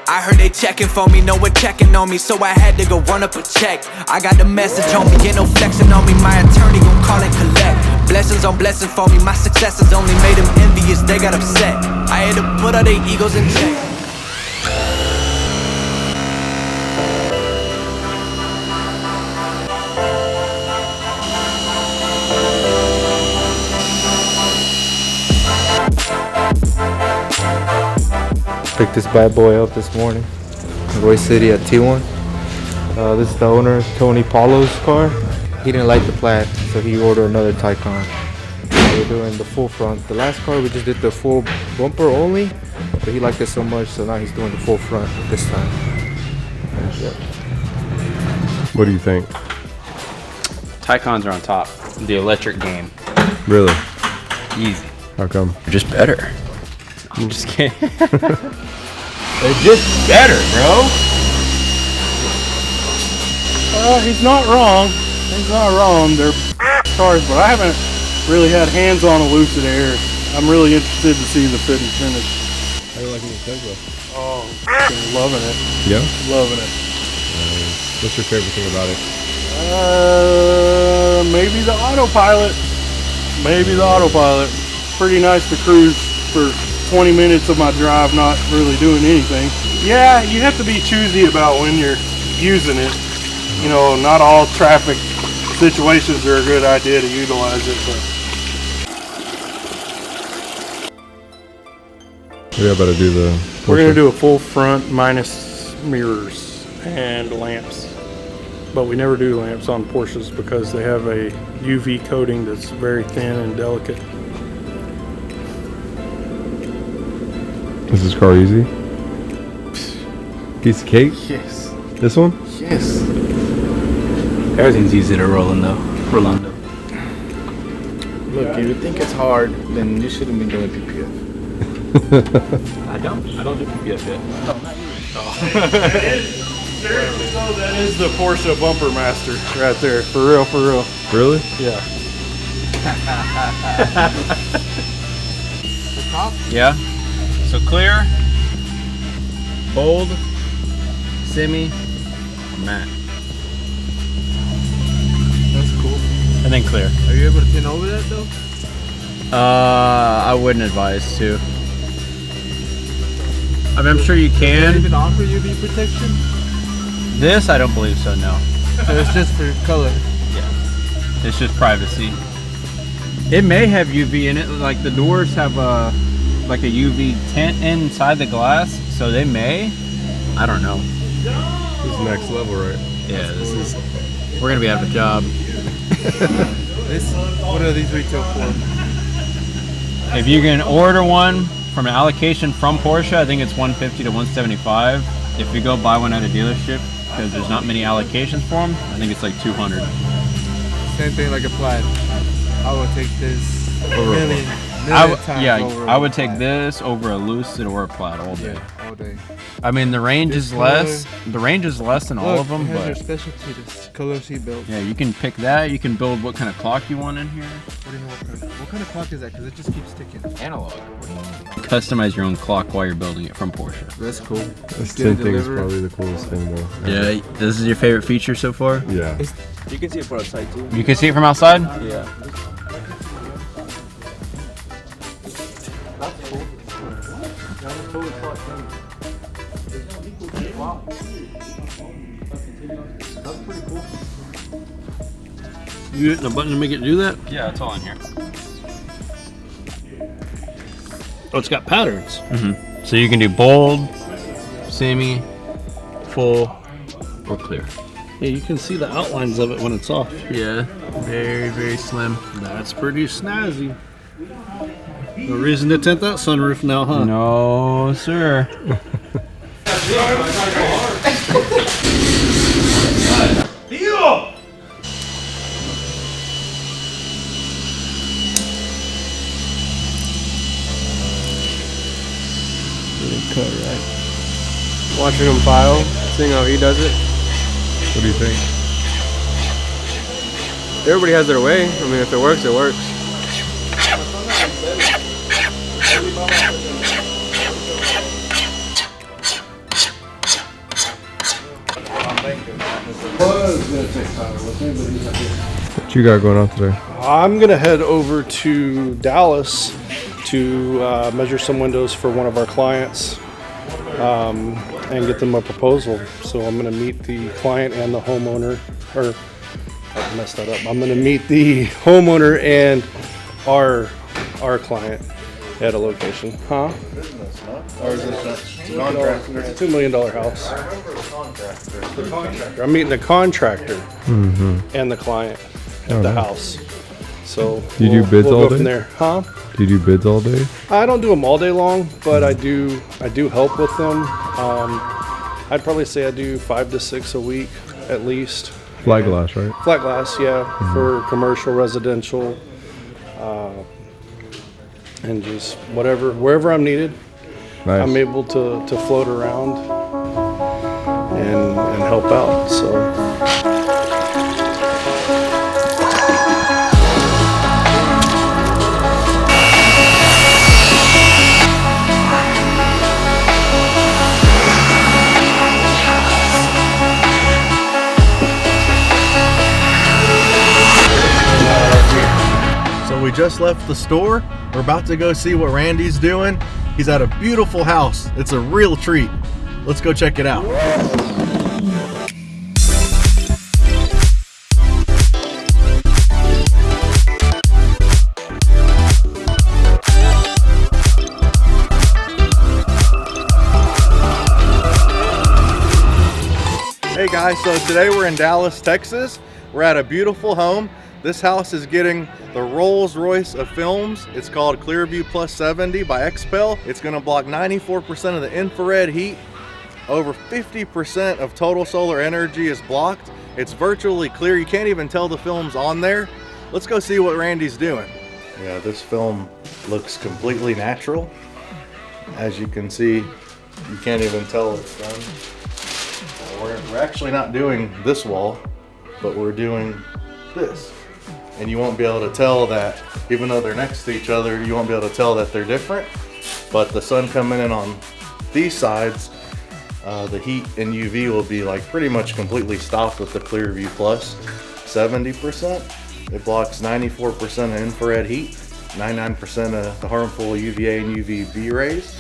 I heard they checking for me, no one checking on me, so I had to go run up a check. I got the message on me, ain't no flexing on me, my attorney gon' call and collect. Blessings on blessings for me, my successes only made them envious, they got upset. I had to put all their egos in check. Picked this bad boy up this morning in Roy City at T1. This is the owner, Tony Paulo's car. He didn't like the plat, so he ordered another Taycan. We're doing the full front. The last car we just did the full bumper only, but he liked it so much, so now he's doing the full front this time. Yeah. What do you think? Taycans are on top. The electric game. Really? Easy. How come? They're just better. I'm just kidding. They're just better, bro. He's not wrong. He's not wrong. They're cars, but I haven't really had hands on a Lucid Air. I'm really interested to see the fit and finish. How do you liking this Tesla? Oh, loving it. Yeah? Loving it. What's your favorite thing about it? Maybe the autopilot. Maybe the autopilot. Pretty nice to cruise for 20 minutes of my drive not really doing anything. Yeah, you have to be choosy about when you're using it. You know, not all traffic situations are a good idea to utilize it, but We're about to do the Porsche. we're gonna do a full front minus mirrors and lamps. But we never do lamps on Porsches because they have a UV coating that's very thin and delicate. Is this car easy? Piece of cake? Yes. This one? Yes. Everything's easy to Rolando. Look, if you think it's hard, then you shouldn't be doing PPF. I don't do PPF yet. No, not you. Seriously though, that is the Porsche bumper master right there. For real, for real. Really? Yeah. Yeah. So clear, bold, semi, matte. That's cool. And then clear. Are you able to tint over that though? I wouldn't advise to. I mean, I'm sure you Does it can. even offer UV protection? This, I don't believe so, no. So it's just for color. Yeah. It's just privacy. It may have UV in it, like the doors have a UV tint inside the glass, so they may. I don't know. This is next level, right? Yeah, we're gonna be out of a job. What are these retail for? If you can order one from an allocation from Porsche, I think it's 150 to 175. If you go buy one at a dealership, because there's not many allocations for them, I think it's like 200. Same thing like a plat. I would take this million times over I would a take plat. this over a Lucid or a Plaid all day. Yeah, all day. I mean, the range This is color- less. The range is less than all of them, It has your but specialty, this color seat belt. yeah, you can pick that. You can build what kind of clock you want in here. What do you know what kind of clock is that? Because it just keeps ticking. Analog. Customize your own clock while you're building it from Porsche. That's cool. This Get it tinting is delivered. probably the coolest thing, though. Yeah, this is your favorite feature so far? Yeah. You can see it from outside too. You can see it from outside? Yeah. You hitting a button to make it do that? Yeah, it's all in here. Oh, it's got patterns. Mm-hmm. So you can do bold, semi, full, or clear. Yeah, you can see the outlines of it when it's off. Yeah, very, very slim. That's pretty snazzy. No reason to tint that sunroof now, huh? No, sir. Cut, right? Watching him file, seeing how he does it. What do you think? Everybody has their way. I mean, if it works, it works. What you got going on today? I'm gonna head over to Dallas to measure some windows for one of our clients and get them a proposal. So I'm gonna meet the client and the homeowner, or I messed that up. I'm gonna meet the homeowner and our client at a location. Huh? Business, no? Or is it a contractor? It's a $2 million house. I remember the contractor. The contractor. I'm meeting the contractor Mm-hmm. and the client at Oh, the nice. house. So Do you do bids we'll all go day? from there. Huh? Do you do bids all day? I don't do them all day long, but I do help with them. I'd probably say I do 5 to 6 a week at least. Flat glass, right? Flat glass, yeah, for commercial, residential, and just wherever I'm needed, Nice. I'm able to float around and help out. So. So we just left the store. We're about to go see what Randy's doing. He's at a beautiful house. It's a real treat. Let's go check it out. Hey guys, so today we're in Dallas, Texas. We're at a beautiful home. This house is getting the Rolls Royce of films. It's called Clearview Plus 70 by XPEL. It's gonna block 94% of the infrared heat. Over 50% of total solar energy is blocked. It's virtually clear. You can't even tell the film's on there. Let's go see what Randy's doing. Yeah, this film looks completely natural. As you can see, you can't even tell it's done. We're actually not doing this wall, but we're doing this. And you won't be able to tell that, even though they're next to each other, you won't be able to tell that they're different. But the sun coming in on these sides, the heat and UV will be like pretty much completely stopped with the Clearview Plus 70%. It blocks 94% of infrared heat, 99% of the harmful UVA and UVB rays.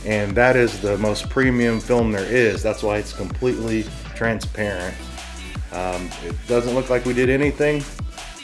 And that is the most premium film there is. That's why it's completely transparent. It doesn't look like we did anything,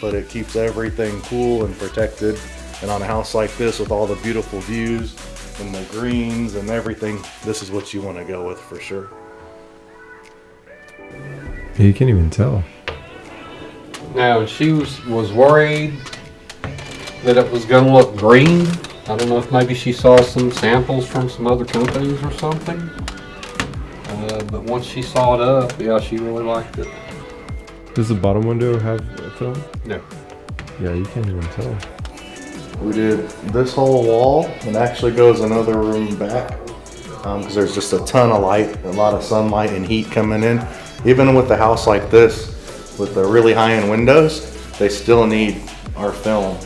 but it keeps everything cool and protected. And on a house like this with all the beautiful views and the greens and everything, this is what you want to go with for sure. You can't even tell. Now, she was worried that it was going to look green. I don't know if maybe she saw some samples from some other companies or something. But once she saw it up, yeah, she really liked it. Does the bottom window have a film? No. Yeah, you can't even tell. We did this whole wall, and actually goes another room back because there's just a ton of light, a lot of sunlight and heat coming in. Even with a house like this, with the really high-end windows, they still need our film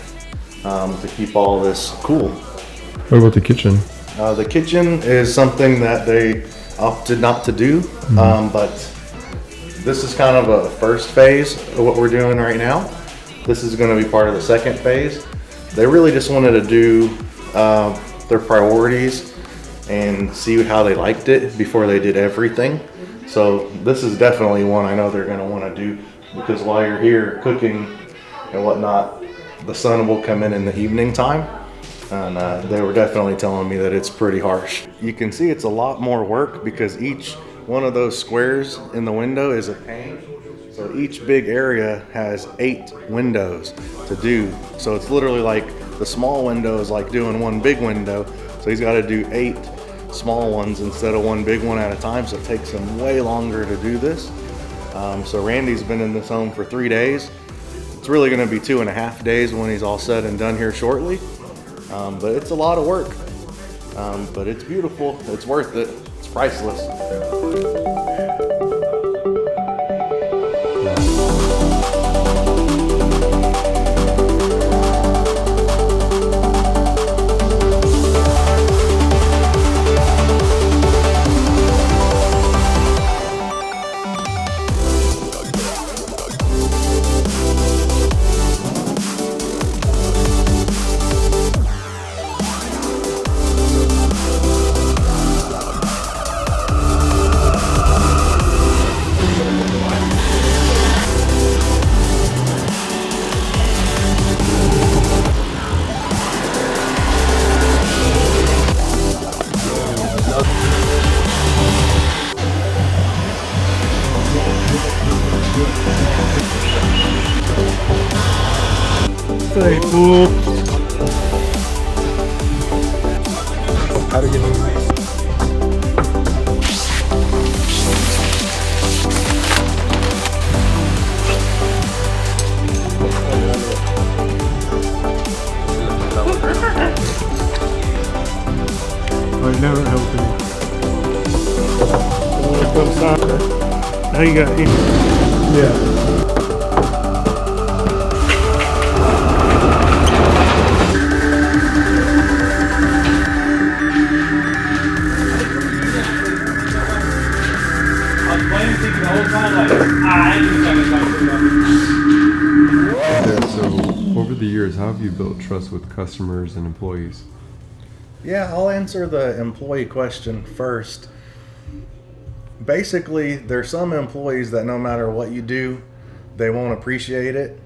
to keep all this cool. What about the kitchen? The kitchen is something that they opted not to do, but this is kind of a first phase of what we're doing right now. This is going to be part of the second phase. They really just wanted to do their priorities and see how they liked it before they did everything. So this is definitely one I know they're going to want to do, because while you're here cooking and whatnot, the sun will come in the evening time. And they were definitely telling me that it's pretty harsh. You can see it's a lot more work because each one of those squares in the window is a pane. So each big area has 8 windows to do. So it's literally like the small window is like doing one big window. So he's got to do 8 small ones instead of one big one at a time. So it takes him way longer to do this. So Randy's been in this home for 3 days. It's really going to be 2.5 days when he's all said and done here shortly. But it's a lot of work. But it's beautiful. It's worth it. It's priceless. say, fool? How to get I never helped him. Now you got him. Yeah. So, over the years, how have you built trust with customers and employees? Yeah, I'll answer the employee question first. Basically, there's some employees that no matter what you do, they won't appreciate it,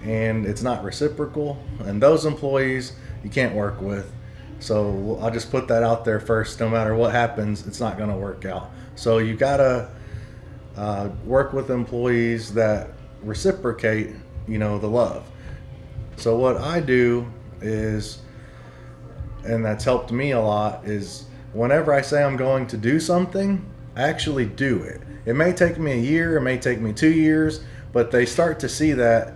and it's not reciprocal, and those employees you can't work with. So I'll just put that out there first. No matter what happens, it's not going to work out. So you gotta work with employees that reciprocate, you know, the love. So what I do is, and that's helped me a lot, is whenever I say I'm going to do something, I actually do it. It may take me a year, it may take me 2 years, but they start to see that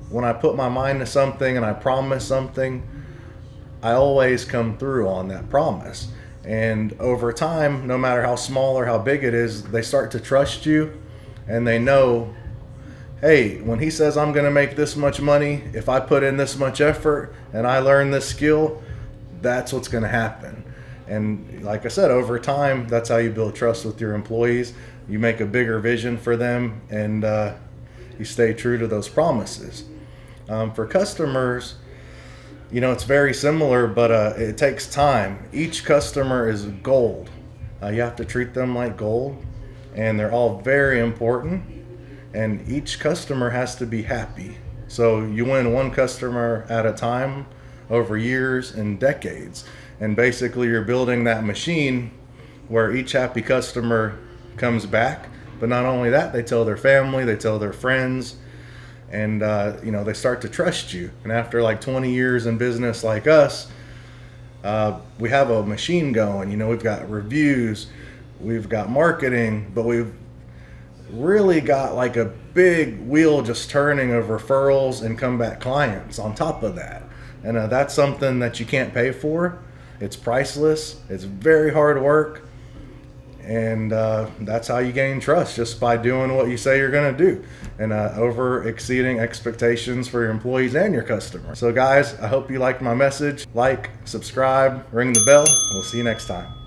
when I put my mind to something and I promise something, I always come through on that promise. And over time, no matter how small or how big it is, they start to trust you, and they know, hey, when he says I'm gonna make this much money, if I put in this much effort and I learn this skill, that's what's gonna happen. And like I said, over time, that's how you build trust with your employees. You make a bigger vision for them, and you stay true to those promises. For customers, you know, it's very similar, but it takes time. Each customer is gold. You have to treat them like gold, and they're all very important, and each customer has to be happy. So you win one customer at a time over years and decades, and basically you're building that machine where each happy customer comes back. But not only that, they tell their family, they tell their friends, and you know, they start to trust you. And after like 20 years in business like us, we have a machine going. You know, we've got reviews, we've got marketing, but we've really got like a big wheel just turning of referrals and comeback clients on top of that. And that's something that you can't pay for. It's priceless. It's very hard work. And that's how you gain trust, just by doing what you say you're going to do, and over exceeding expectations for your employees and your customers. So guys, I hope you liked my message. Like, subscribe, ring the bell. We'll see you next time.